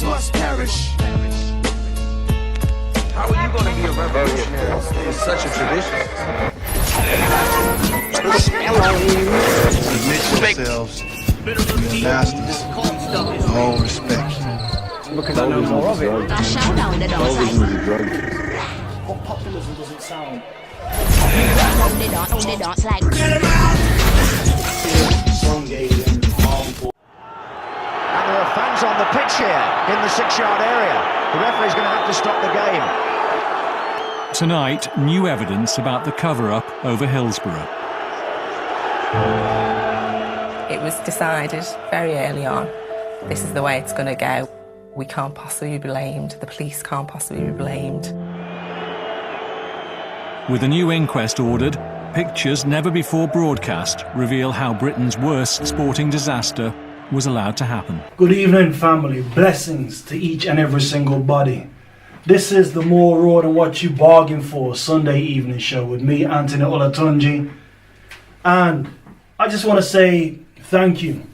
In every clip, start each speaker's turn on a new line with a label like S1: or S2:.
S1: must perish.
S2: How are you going to be a revolutionary? It's such a tradition.
S3: Submit yourselves to your masters with all respect.
S4: Because I know more of it.
S5: Now shout down the downside.
S4: What populism does it sound?
S5: They dance like.
S6: And there are fans on the pitch here in the 6-yard area. The referee's going to have to stop the game.
S7: Tonight, new evidence about the cover-up over Hillsborough.
S8: It was decided very early on, this is the way it's going to go. We can't possibly be blamed, the police can't possibly be blamed.
S7: With a new inquest ordered, pictures never before broadcast reveal how Britain's worst sporting disaster was allowed to happen.
S4: Good evening, family. Blessings to each and every single body. This is the More Raw Than What You Bargained For Sunday evening show with me, Anthony Olatunji. And I just want to say thank you.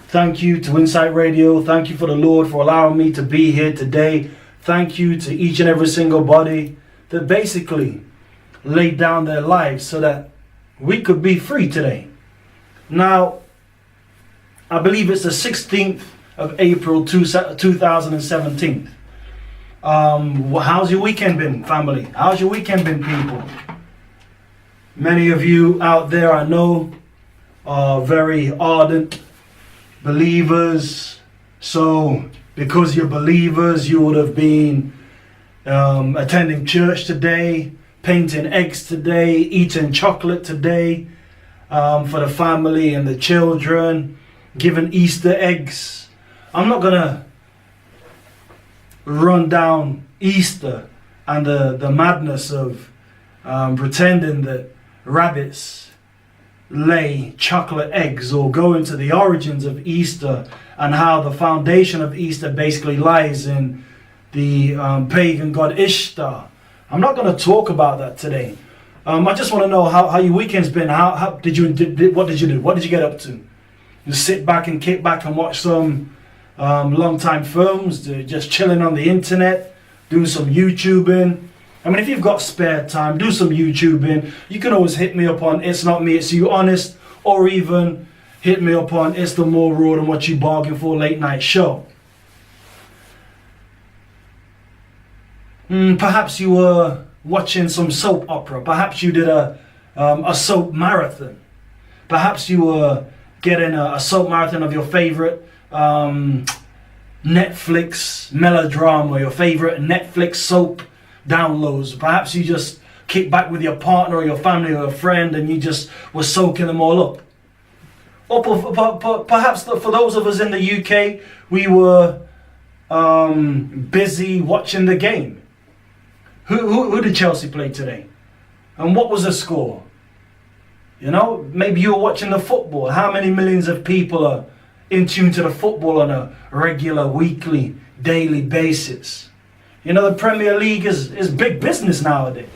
S4: Thank you to Insight Radio. Thank you for the Lord for allowing me to be here today. Thank you to each and every single body that basically laid down their lives so that we could be free today. Now, I believe it's the 16th of April 2017. How's your weekend been, family? How's your weekend been, people? Many of you out there, I know, are very ardent believers. So, because you're believers, you would have been attending church today, painting eggs today, eating chocolate today for the family and the children, giving Easter eggs. I'm not going to run down Easter and the madness of pretending that rabbits lay chocolate eggs, or go into the origins of Easter and how the foundation of Easter basically lies in the pagan god Ishtar. I'm not going to talk about that today. I just want to know how your weekend's been. What did you do? What did you get up to? You sit back and kick back and watch some long time films, just chilling on the internet, doing some YouTubing. I mean, if you've got spare time, do some YouTubing. You can always hit me up on It's Not Me, It's You Honest, or even hit me up on It's the More Raw Than What You Bargained For late night show. Perhaps you were watching some soap opera. Perhaps you did a soap marathon. Perhaps you were getting a soap marathon of your favorite Netflix melodrama, your favorite Netflix soap downloads. Perhaps you just kick back with your partner or your family or a friend and you just were soaking them all up. Or perhaps for those of us in the UK, we were busy watching the game. Who did Chelsea play today? And what was the score? You know, maybe you were watching the football. How many millions of people are in tune to the football on a regular, weekly, daily basis? You know, the Premier League is big business nowadays.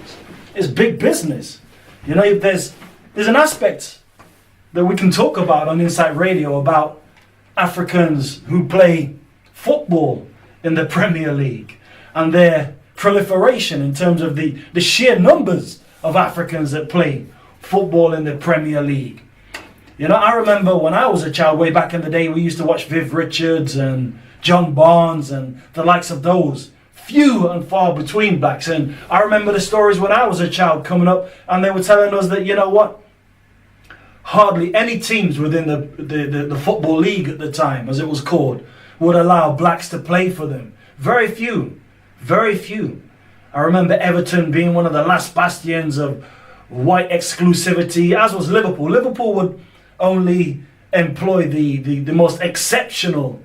S4: It's big business. You know, there's an aspect that we can talk about on Insight Radio about Africans who play football in the Premier League and their proliferation in terms of the sheer numbers of Africans that play football in the Premier League. You know, I remember when I was a child, way back in the day, we used to watch Viv Richards and John Barnes and the likes of those. Few and far between blacks. And I remember the stories when I was a child coming up, and they were telling us that, you know what, hardly any teams within the football league at the time, as it was called, would allow blacks to play for them. Very few. Very few. I remember Everton being one of the last bastions of white exclusivity, as was Liverpool. Liverpool would only employ the most exceptional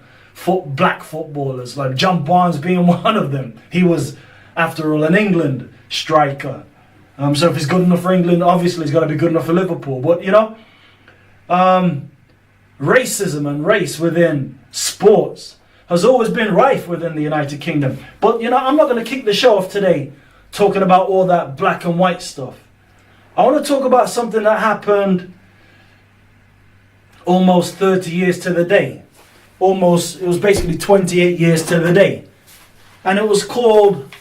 S4: black footballers, like John Barnes being one of them. He was, after all, an England striker. So if he's good enough for England, obviously he's got to be good enough for Liverpool. But, you know, racism and race within sports has always been rife within the United Kingdom. But, you know, I'm not going to kick the show off today talking about all that black and white stuff. I want to talk about something that happened almost 30 years to the day. it was basically 28 years to the day. And it was called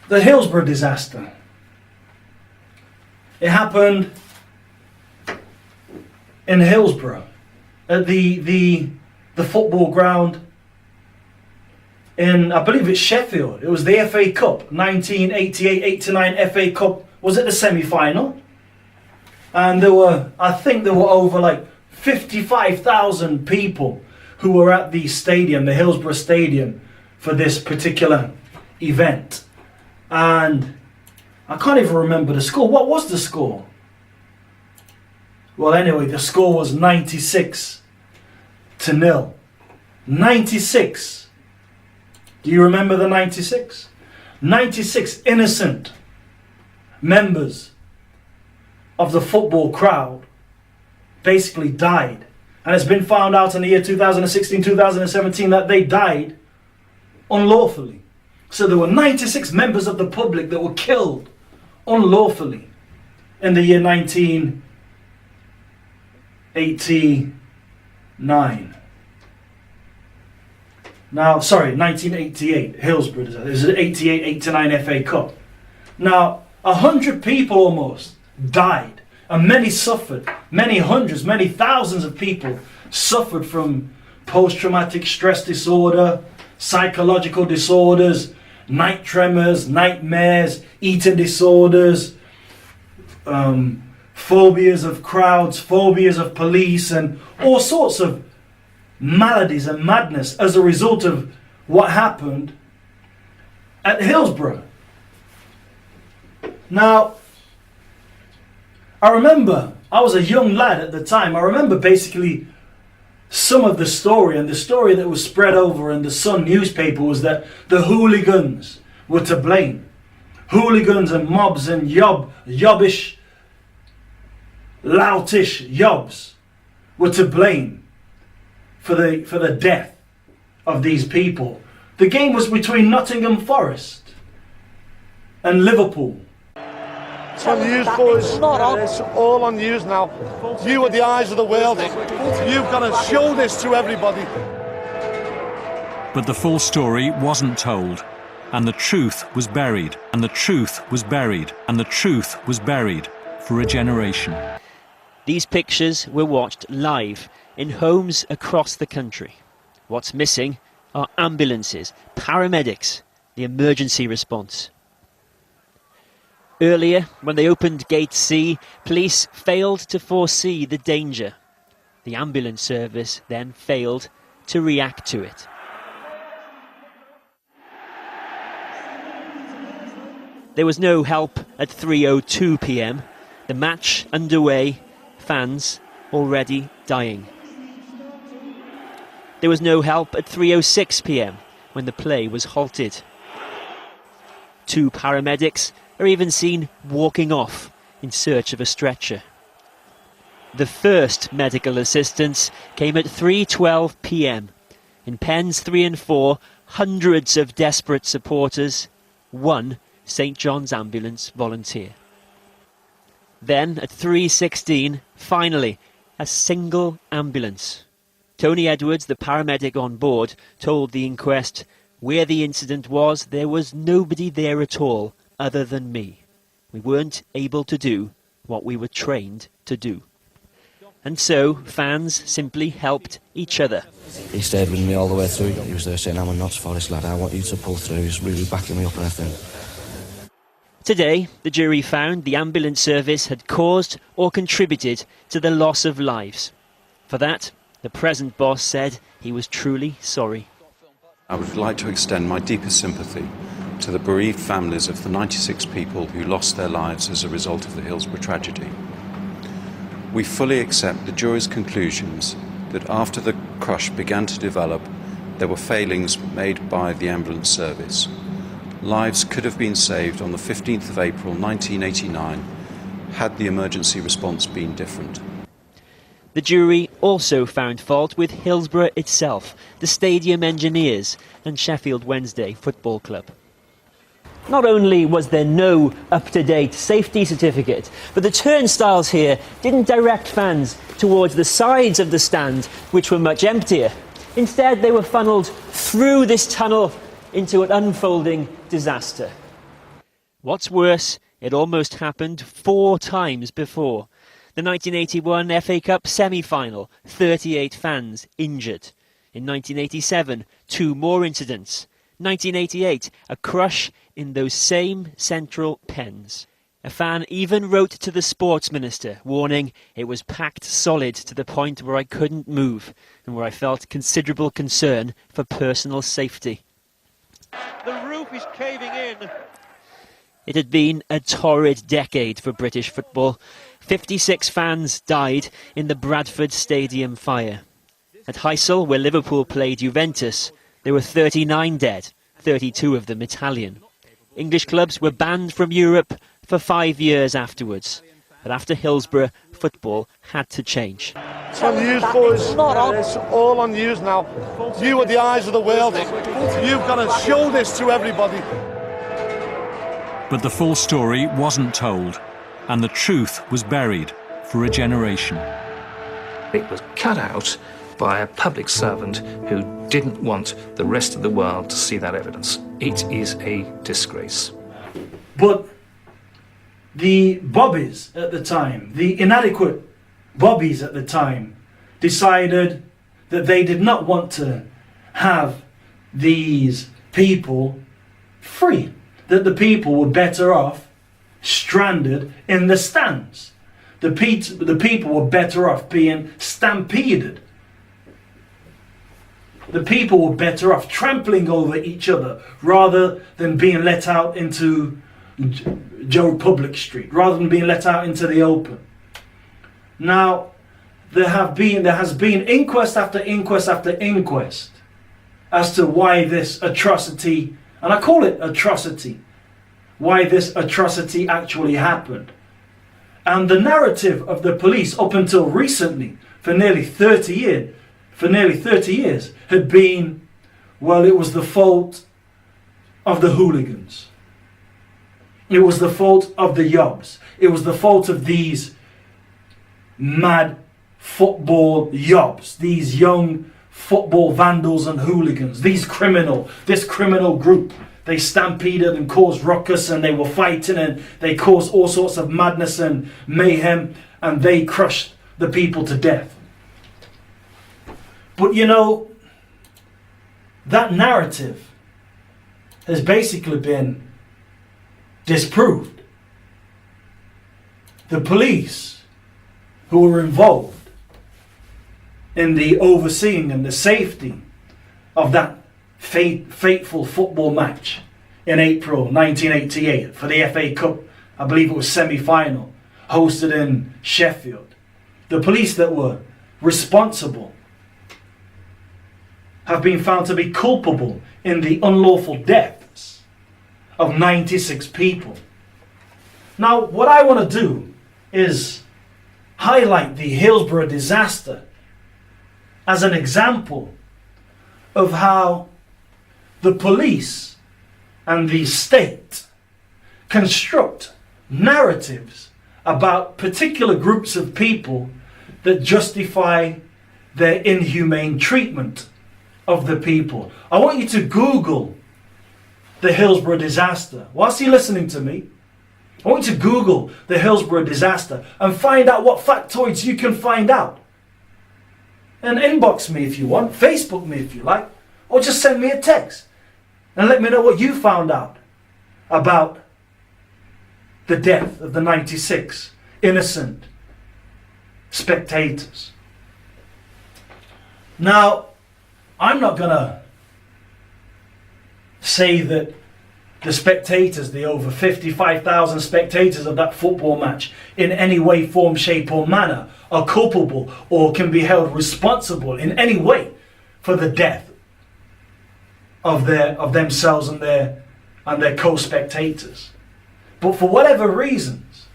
S4: the Hillsborough disaster. It happened in Hillsborough at the football ground in, I believe it's Sheffield. It was the FA Cup, 1988-89 FA Cup. Was it the semi-final? And I think there were over like 55,000 people who were at the stadium, the Hillsborough Stadium, for this particular event. And I can't even remember the score. What was the score? Well, anyway, the score was 96-0. 96. Do you remember the 96? 96 innocent members of the football crowd basically died. And it's been found out in the year 2016, 2017 that they died unlawfully. So there were 96 members of the public that were killed unlawfully in the year 1989. Now, sorry, 1988, Hillsborough. It was the 88-89 FA Cup. Now, 100 people almost died, and many suffered. Many hundreds, many thousands of people suffered from post-traumatic stress disorder, psychological disorders, night tremors, nightmares, eating disorders, phobias of crowds, phobias of police, and all sorts of maladies and madness as a result of what happened at Hillsborough. Now, I remember, I was a young lad at the time. I remember basically some of the story, and the story that was spread over in the Sun newspaper was that the hooligans were to blame. Hooligans and mobs and yobbish, loutish yobs were to blame for the death of these people. The game was between Nottingham Forest and Liverpool.
S1: It's on news, boys. It's all on news now. You are the eyes of the world. You've got to show this to everybody.
S7: But the full story wasn't told, and the truth was buried, and the truth was buried, and the truth was buried for a generation.
S9: These pictures were watched live in homes across the country. What's missing are ambulances, paramedics, the emergency response. Earlier, when they opened Gate C, police failed to foresee the danger. The ambulance service then failed to react to it. There was no help at 3:02 p.m. The match underway, fans already dying. There was no help at 3:06 p.m. when the play was halted. 2 paramedics are even seen walking off in search of a stretcher. The first medical assistance came at 3:12 p.m. In pens 3 and 4, hundreds of desperate supporters, 1 St John's ambulance volunteer. Then at 3:16, finally, a single ambulance. Tony Edwards, the paramedic on board, told the inquest, where the incident was, there was nobody there at all other than me. We weren't able to do what we were trained to do. And so fans simply helped each other.
S10: He stayed with me all the way through. He was there saying, I'm a Notts Forest lad, I want you to pull through. He was really backing me up and everything.
S9: Today, the jury found the ambulance service had caused or contributed to the loss of lives. For that, the present boss said he was truly sorry.
S11: I would like to extend my deepest sympathy to the bereaved families of the 96 people who lost their lives as a result of the Hillsborough tragedy. We fully accept the jury's conclusions that after the crush began to develop, there were failings made by the ambulance service. Lives could have been saved on the 15th of April 1989 had the emergency response been different.
S9: The jury also found fault with Hillsborough itself, the stadium engineers and Sheffield Wednesday Football Club. Not only was there no up-to-date safety certificate, but the turnstiles here didn't direct fans towards the sides of the stand, which were much emptier. Instead, they were funneled through this tunnel into an unfolding disaster. What's worse, it almost happened 4 times before. The 1981 FA Cup semi-final, 38 fans injured. In 1987, 2 more incidents. 1988, a crush in those same central pens. A fan even wrote to the sports minister, warning it was packed solid to the point where I couldn't move and where I felt considerable concern for personal safety.
S12: The roof is caving in.
S9: It had been a torrid decade for British football. 56 fans died in the Bradford Stadium fire. At Heysel, where Liverpool played Juventus, there were 39 dead, 32 of them Italian. English clubs were banned from Europe for 5 years afterwards. But after Hillsborough, football had to change.
S1: It's on news, boys. It's all on news now. You are the eyes of the world. You've got to show this to everybody.
S7: But the full story wasn't told, and the truth was buried for a generation.
S13: It was cut out by a public servant who didn't want the rest of the world to see that evidence. It is a disgrace.
S4: But the bobbies at the time, the inadequate bobbies at the time, decided that they did not want to have these people free, that the people were better off stranded in the stands. The people were better off being stampeded. The people were better off trampling over each other rather than being let out into Joe Public Street, rather than being let out into the open. Now, there has been inquest after inquest after inquest as to why this atrocity, and I call it atrocity, why this atrocity actually happened. And the narrative of the police up until recently, for nearly 30 years, had been, well, it was the fault of the hooligans. It was the fault of the yobs. It was the fault of these mad football yobs, these young football vandals and hooligans, this criminal group. They stampeded and caused ruckus, and they were fighting, and they caused all sorts of madness and mayhem, and they crushed the people to death. But you know, that narrative has basically been disproved. The police who were involved in the overseeing and the safety of that fateful football match in April 1988 for the FA Cup, I believe it was semi-final, hosted in Sheffield. The police that were responsible have been found to be culpable in the unlawful deaths of 96 people. Now, what I want to do is highlight the Hillsborough disaster as an example of how the police and the state construct narratives about particular groups of people that justify their inhumane treatment of the people. I want you to Google the Hillsborough disaster. Whilst you're listening to me, I want you to Google the Hillsborough disaster and find out what factoids you can find out. And inbox me if you want, Facebook me if you like, or just send me a text and let me know what you found out about the death of the 96 innocent spectators. Now, I'm not going to say that the spectators, the over 55,000 spectators of that football match, in any way, form, shape or manner are culpable or can be held responsible in any way for the death of themselves and their co-spectators. But for whatever reasons,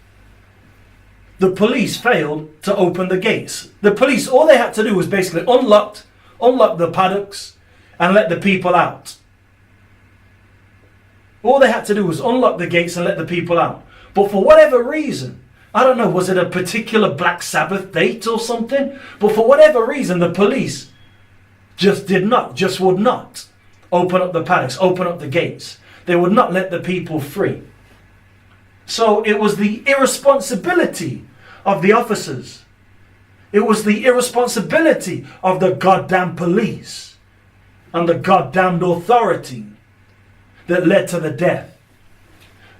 S4: the police failed to open the gates. The police, all they had to do was basically unlock the paddocks and let the people out. All they had to do was unlock the gates and let the people out. But for whatever reason, I don't know, was it a particular Black Sabbath date or something? But for whatever reason, the police just would not open up the paddocks, open up the gates. They would not let the people free. So it was the irresponsibility of the officers. It was the irresponsibility of the goddamn police and the goddamned authority that led to the death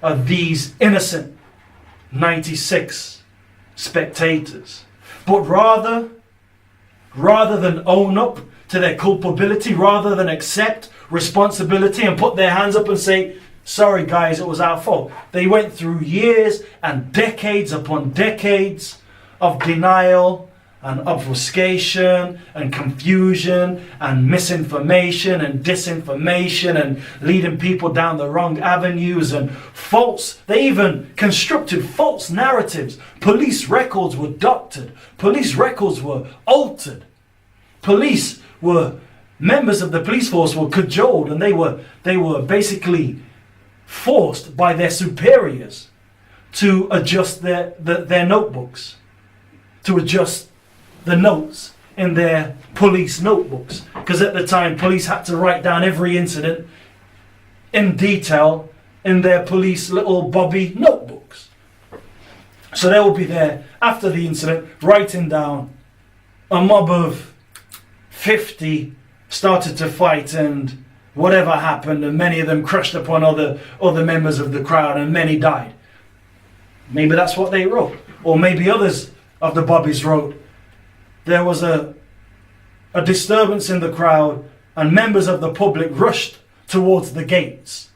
S4: of these innocent 96 spectators. But rather than own up to their culpability, rather than accept responsibility and put their hands up and say, sorry guys, it was our fault, they went through years and decades upon decades of denial and obfuscation and confusion and misinformation and disinformation and leading people down the wrong avenues and they even constructed false narratives. Police records were doctored. Police records were altered. Members of the police force were cajoled, and they were basically forced by their superiors to adjust their notebooks, to adjust the notes in their police notebooks, because at the time police had to write down every incident in detail in their police little bobby notebooks. So they will be there after the incident writing down a mob of 50 started to fight and whatever happened, and many of them crushed upon other members of the crowd and many died. Maybe that's what they wrote. Or maybe others of the bobbies wrote, there was a disturbance in the crowd and members of the public rushed towards the gates,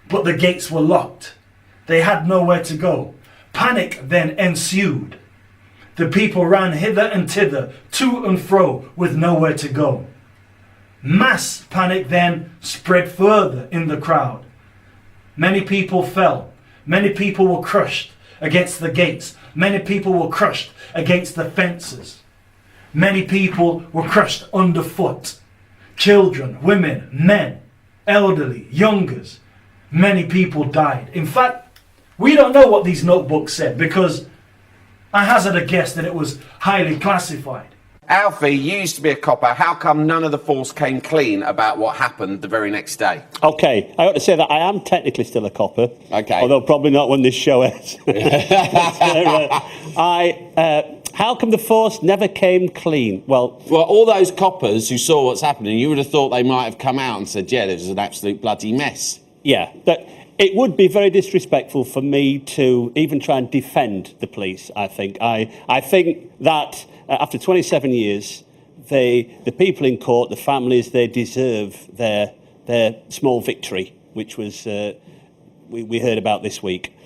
S4: but the gates were locked. They had nowhere to go. Panic then ensued. The people ran hither and thither, to and fro, with nowhere to go. Mass panic then spread further in the crowd. Many people fell. Many people were crushed against the gates. Many people were crushed against the fences. Many people were crushed underfoot. Children, women, men, elderly, youngers. Many people died. In fact, we don't know what these notebooks said, because I hazard a guess that it was highly classified.
S14: Alfie, you used to be a copper. How come none of the force came clean about what happened the very next day?
S15: OK, I ought to say that I am technically still a copper. OK. Although probably not when this show ends. How come the force never came clean? Well,
S14: all those coppers who saw what's happening, you would have thought they might have come out and said, yeah, this is an absolute bloody mess.
S15: Yeah, but it would be very disrespectful for me to even try and defend the police, I think. I think that after 27 years, the people in court, the families, they deserve their small victory, which was we heard about this week.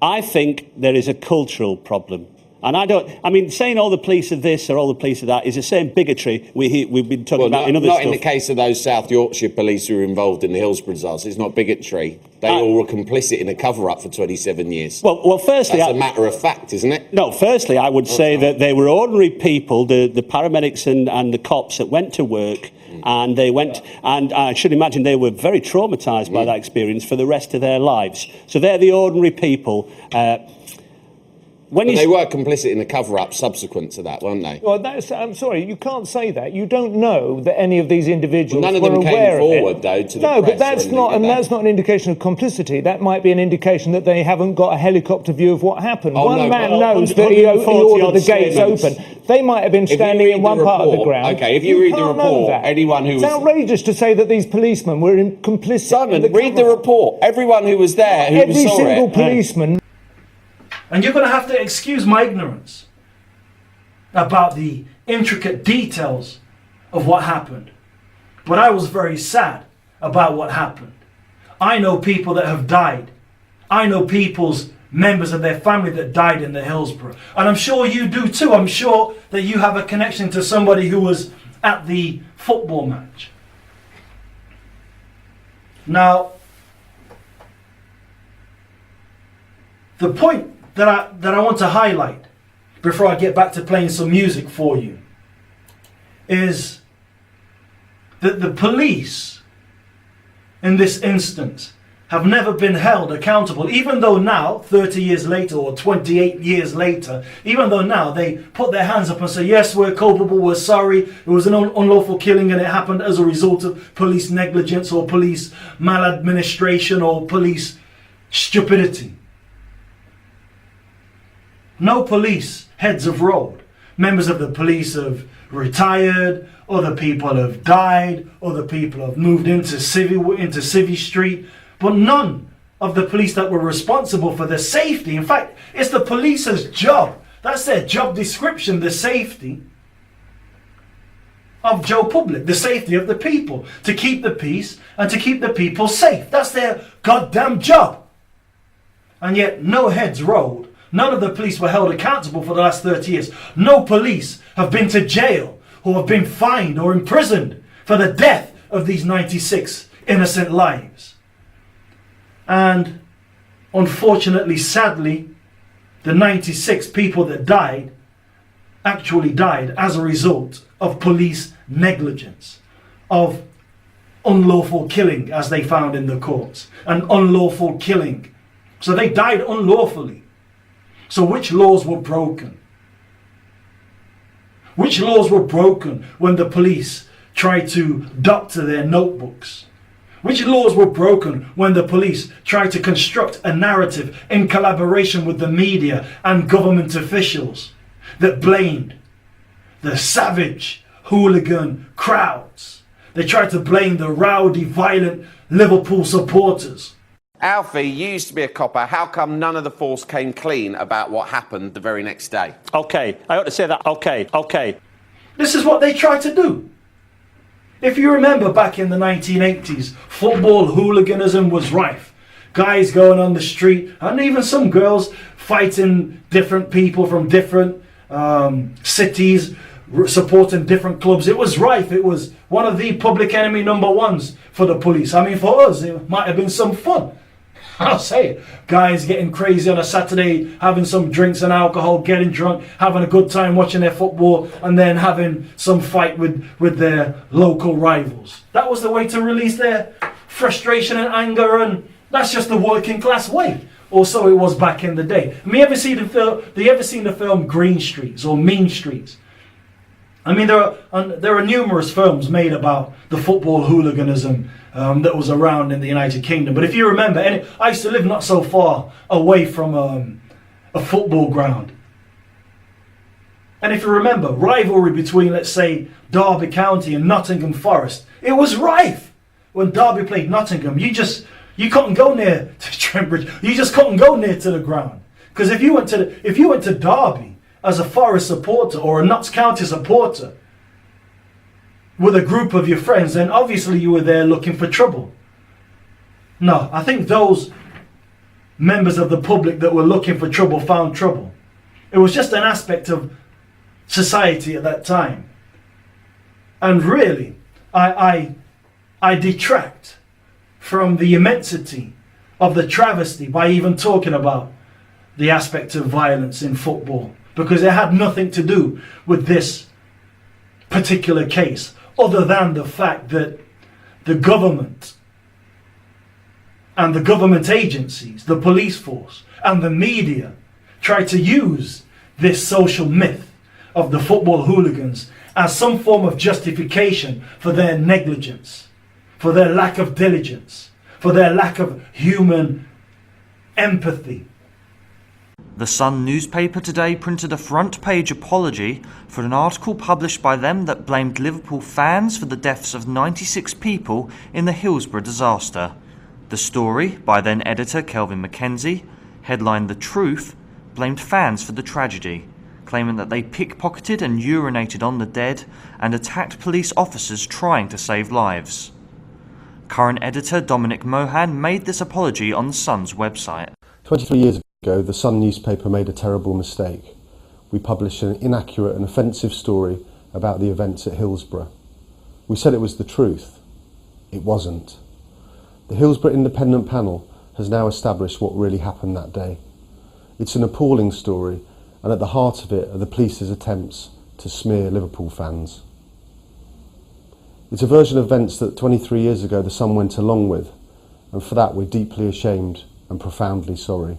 S15: I think there is a cultural problem. And saying all the police are this or all the police are that is the same bigotry we've been talking about in other stuff.
S14: Not in the case of those South Yorkshire police who were involved in the Hillsborough disaster. It's not bigotry. They all were complicit in a cover-up for 27 years.
S15: Well, firstly...
S14: That's a matter of fact, isn't it?
S15: No, firstly, I would say that they were ordinary people, the paramedics and the cops that went to work, and they went... And I should imagine they were very traumatised by that experience for the rest of their lives. So they're the ordinary people...
S14: But they were complicit in the cover-up subsequent to that, weren't they?
S16: Well, I'm sorry, you can't say that. You don't know that any of these individuals
S14: none of them
S16: were aware
S14: came forward, though, to the
S16: No,
S14: press
S16: but that's not an indication of complicity. That might be an indication that they haven't got a helicopter view of what happened. One man knows that he ordered the gates open. They might have been standing in one part of the ground.
S14: OK, if you read the report, anyone who was...
S16: It's outrageous to say that these policemen were complicit.
S14: Simon, read the report. Everyone who was there, who saw it...
S16: Every single policeman...
S4: And you're going to have to excuse my ignorance about the intricate details of what happened. But I was very sad about what happened. I know people that have died. I know members of their family that died in the Hillsborough. And I'm sure you do too. I'm sure that you have a connection to somebody who was at the football match. Now, the point that I want to highlight before I get back to playing some music for you is that the police in this instance have never been held accountable, even though now, 30 years later or 28 years later, even though now they put their hands up and say, yes, we're culpable, we're sorry, it was an unlawful killing and it happened as a result of police negligence or police maladministration or police stupidity. No police heads have rolled. Members of the police have retired, other people have died, other people have moved into Civvy Street, but none of the police that were responsible for the safety. In fact, it's the police's job. That's their job description, the safety of Joe Public, the safety of the people, to keep the peace and to keep the people safe. That's their goddamn job. And yet no heads rolled. None of the police were held accountable for the last 30 years. No police have been to jail or have been fined or imprisoned for the death of these 96 innocent lives. And unfortunately, sadly, the 96 people that died actually died as a result of police negligence, of unlawful killing, as they found in the courts, an unlawful killing. So they died unlawfully. So which laws were broken? Which laws were broken when the police tried to doctor their notebooks? Which laws were broken when the police tried to construct a narrative in collaboration with the media and government officials that blamed the savage hooligan crowds? They tried to blame the rowdy, violent Liverpool supporters.
S14: Alfie, you used to be a copper. How come none of the force came clean about what happened the very next day?
S15: Okay, I ought to say that. Okay.
S4: This is what they tried to do. If you remember back in the 1980s, football hooliganism was rife. Guys going on the street, and even some girls fighting different people from different cities, supporting different clubs. It was rife. It was one of the public enemy number ones for the police. I mean, for us, it might have been some fun. I'll say it. Guys getting crazy on a Saturday, having some drinks and alcohol, getting drunk, having a good time watching their football, and then having some fight with their local rivals. That was the way to release their frustration and anger, and that's just the working class way. Or so it was back in the day. I mean, you ever seen the film Green Streets or Mean Streets? I mean, there are numerous films made about the football hooliganism that was around in the United Kingdom. But if you remember, and I used to live not so far away from a football ground. And if you remember, rivalry between, let's say, Derby County and Nottingham Forest, it was rife. When Derby played Nottingham, you couldn't go near to Trembridge. You just couldn't go near to the ground. Because if you went to Derby as a Forest supporter or a Notts County supporter with a group of your friends, then obviously you were there looking for trouble. No, I think those members of the public that were looking for trouble found trouble. It was just an aspect of society at that time. And really, I detract from the immensity of the travesty by even talking about the aspect of violence in football, because it had nothing to do with this particular case, other than the fact that the government and the government agencies, the police force and the media tried to use this social myth of the football hooligans as some form of justification for their negligence, for their lack of diligence, for their lack of human empathy.
S17: The Sun newspaper today printed a front-page apology for an article published by them that blamed Liverpool fans for the deaths of 96 people in the Hillsborough disaster. The story, by then editor Kelvin Mackenzie, headlined "The Truth," blamed fans for the tragedy, claiming that they pickpocketed and urinated on the dead and attacked police officers trying to save lives. Current editor Dominic Mohan made this apology on the Sun's website.
S18: 23 years ago, the Sun newspaper made a terrible mistake. We published an inaccurate and offensive story about the events at Hillsborough. We said it was the truth. It wasn't. The Hillsborough Independent Panel has now established what really happened that day. It's an appalling story, and at the heart of it are the police's attempts to smear Liverpool fans. It's a version of events that 23 years ago the Sun went along with, and for that we're deeply ashamed and profoundly sorry.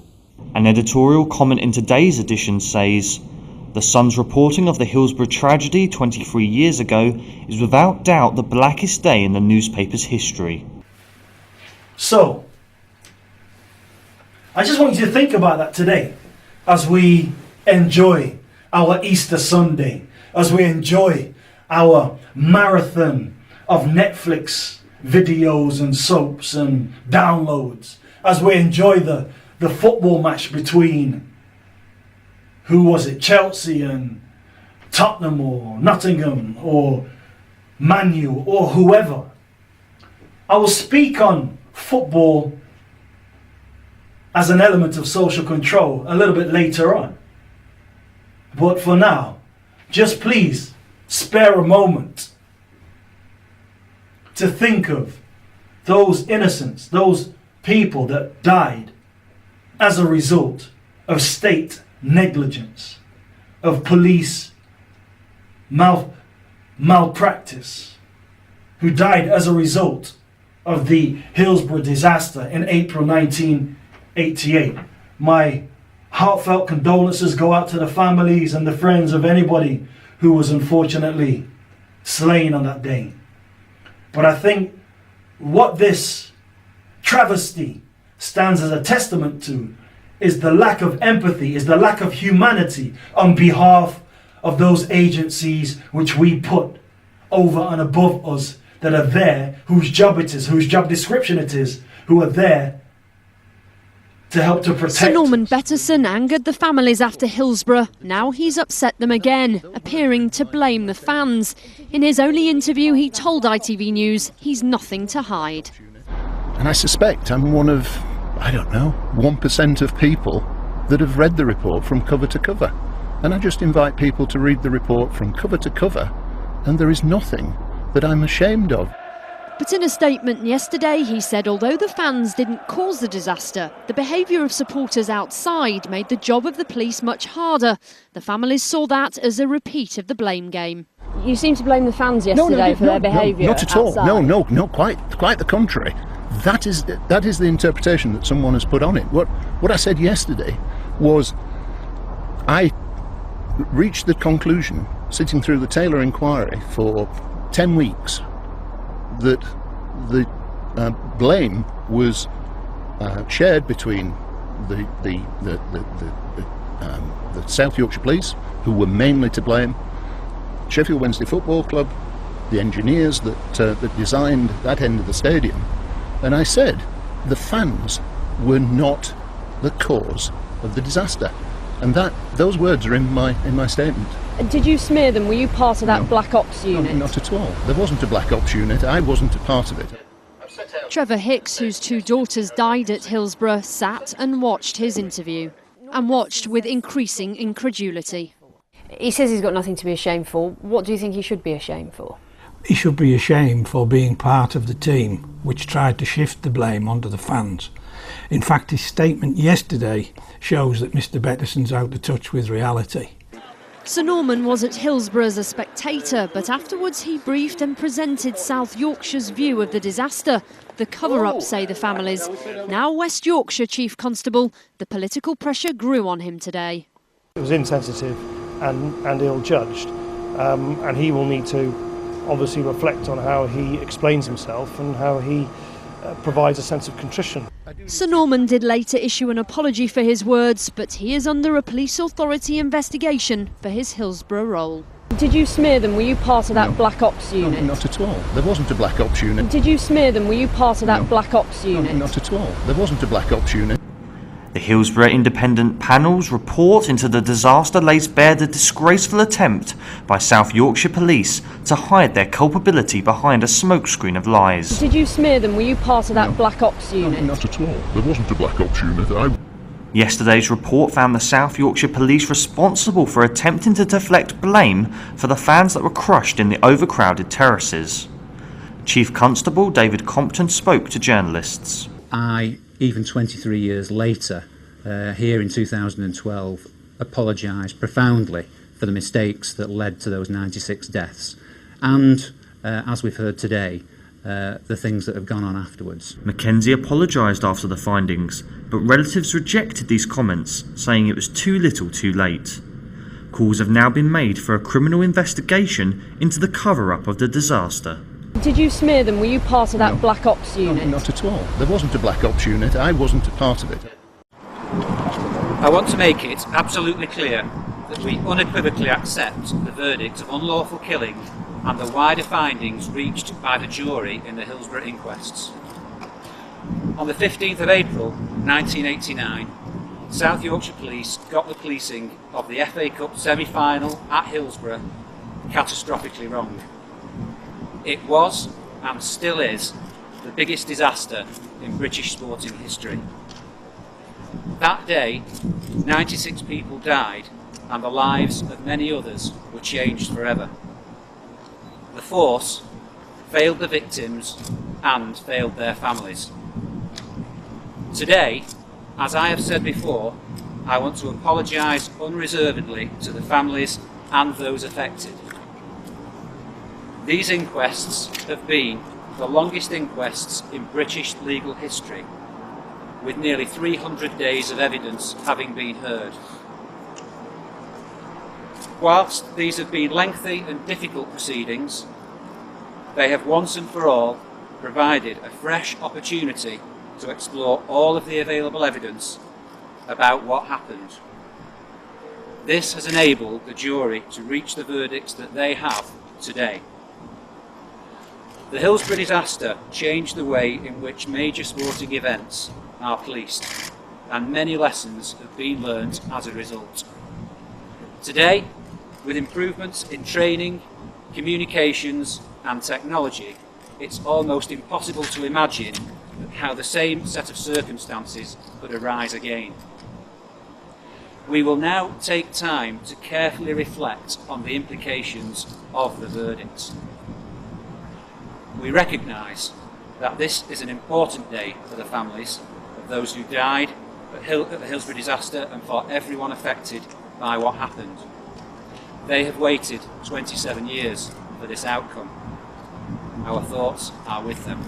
S17: An editorial comment in today's edition says, "The Sun's reporting of the Hillsborough tragedy 23 years ago is without doubt the blackest day in the newspaper's history."
S4: So, I just want you to think about that today as we enjoy our Easter Sunday, as we enjoy our marathon of Netflix videos and soaps and downloads, as we enjoy the football match between, who was it, Chelsea and Tottenham or Nottingham or Man U or whoever. I will speak on football as an element of social control a little bit later on. But for now, just please spare a moment to think of those innocents, those people that died as a result of state negligence, of police malpractice, who died as a result of the Hillsborough disaster in April 1988. My heartfelt condolences go out to the families and the friends of anybody who was unfortunately slain on that day. But I think what this travesty stands as a testament to is the lack of empathy, is the lack of humanity on behalf of those agencies which we put over and above us, that are there, whose job it is, whose job description it is, who are there to help to protect.
S19: Sir Norman Betterson angered the families after Hillsborough. Now he's upset them again, appearing to blame the fans. In his only interview, he told ITV News he's nothing to hide.
S20: And I suspect I'm one of, 1% of people that have read the report from cover to cover. And I just invite people to read the report from cover to cover, and there is nothing that I'm ashamed of.
S19: But in a statement yesterday, he said although the fans didn't cause the disaster, the behaviour of supporters outside made the job of the police much harder. The families saw that as a repeat of the blame game. You seem to blame the fans yesterday for their behaviour.
S20: Not at all. No, quite the contrary. That is the interpretation that someone has put on it. What I said yesterday was I reached the conclusion, sitting through the Taylor inquiry for 10 weeks, that the blame was shared between the South Yorkshire Police, who were mainly to blame, Sheffield Wednesday Football Club, the engineers that designed that end of the stadium, and I said the fans were not the cause of the disaster, and those words are in my statement.
S19: Did you smear them? Were you part of that Black Ops unit?
S20: No, not at all. There wasn't a Black Ops unit. I wasn't a part of it.
S19: Trevor Hicks, whose 2 daughters died at Hillsborough, sat and watched his interview, and watched with increasing incredulity. He says he's got nothing to be ashamed for. What do you think he should be ashamed for?
S21: He should be ashamed for being part of the team which tried to shift the blame onto the fans. In fact, his statement yesterday shows that Mr. Betterson's out of touch with reality.
S19: Sir Norman was at Hillsborough as a spectator, but afterwards he briefed and presented South Yorkshire's view of the disaster. The cover-up, say the families. Now West Yorkshire Chief Constable, the political pressure grew on him today.
S22: It was insensitive and ill-judged, and he will need to obviously reflect on how he explains himself and how he provides a sense of contrition.
S19: Sir Norman did later issue an apology for his words, but he is under a police authority investigation for his Hillsborough role. Did you smear them? Were you part of that Black Ops unit?
S20: No, not at all. There wasn't a Black Ops unit.
S19: Did you smear them? Were you part of that Black Ops unit?
S20: No, not at all. There wasn't a Black Ops unit.
S17: The Hillsborough Independent Panel's report into the disaster lays bare the disgraceful attempt by South Yorkshire Police to hide their culpability behind a smokescreen of lies.
S19: Did you smear them? Were you part of that Black Ops unit?
S20: No, not at all. There wasn't a Black Ops unit.
S17: Yesterday's report found the South Yorkshire Police responsible for attempting to deflect blame for the fans that were crushed in the overcrowded terraces. Chief Constable David Compton spoke to journalists.
S23: Even 23 years later, here in 2012, apologise profoundly for the mistakes that led to those 96 deaths. And, as we've heard today, the things that have gone on afterwards.
S17: Mackenzie apologised after the findings, but relatives rejected these comments, saying it was too little too late. Calls have now been made for a criminal investigation into the cover-up of the disaster.
S19: Did you smear them? Were you part of that Black Ops unit?
S20: No, not at all. There wasn't a Black Ops unit. I wasn't a part of it.
S23: I want to make it absolutely clear that we unequivocally accept the verdict of unlawful killing and the wider findings reached by the jury in the Hillsborough inquests. On the 15th of April 1989, South Yorkshire Police got the policing of the FA Cup semi-final at Hillsborough catastrophically wrong. It was, and still is, the biggest disaster in British sporting history. That day, 96 people died and the lives of many others were changed forever. The force failed the victims and failed their families. Today, as I have said before, I want to apologise unreservedly to the families and those affected. These inquests have been the longest inquests in British legal history, with nearly 300 days of evidence having been heard. Whilst these have been lengthy and difficult proceedings, they have once and for all provided a fresh opportunity to explore all of the available evidence about what happened. This has enabled the jury to reach the verdicts that they have today. The Hillsborough disaster changed the way in which major sporting events are policed, and many lessons have been learned as a result. Today, with improvements in training, communications and technology, it's almost impossible to imagine how the same set of circumstances could arise again. We will now take time to carefully reflect on the implications of the verdicts. We recognise that this is an important day for the families of those who died at the Hillsborough disaster and for everyone affected by what happened. They have waited 27 years for this outcome. Our thoughts are with them.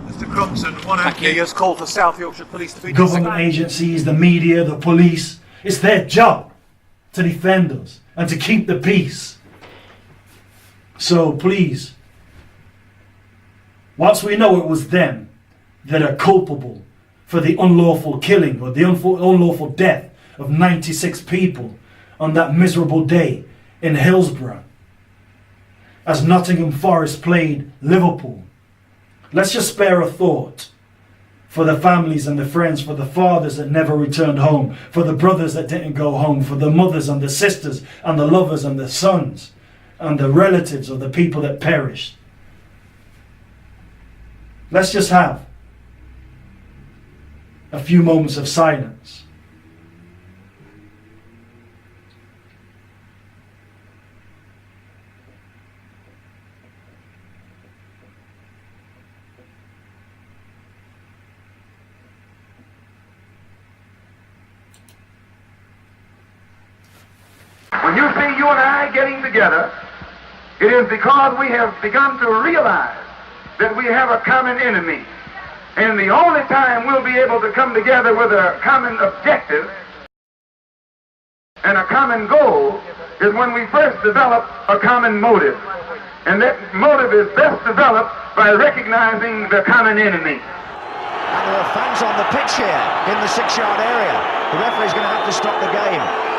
S2: Mr. Crumpton, one MP has called for South Yorkshire Police to be
S4: Government agencies, the media, the police, it's their job to defend us and to keep the peace. So please, whilst we know it was them that are culpable for the unlawful killing or the unlawful death of 96 people on that miserable day in Hillsborough, as Nottingham Forest played Liverpool, let's just spare a thought for the families and the friends, for the fathers that never returned home, for the brothers that didn't go home, for the mothers and the sisters and the lovers and the sons and the relatives of the people that perished. Let's just have a few moments of silence.
S3: When you see you and I getting together, it is because we have begun to realize that we have a common enemy. And the only time we'll be able to come together with a common objective and a common goal is when we first develop a common motive. And that motive is best developed by recognizing the common enemy.
S6: And there are fans on the pitch here in the 6-yard area. The referee's going to have to stop the game.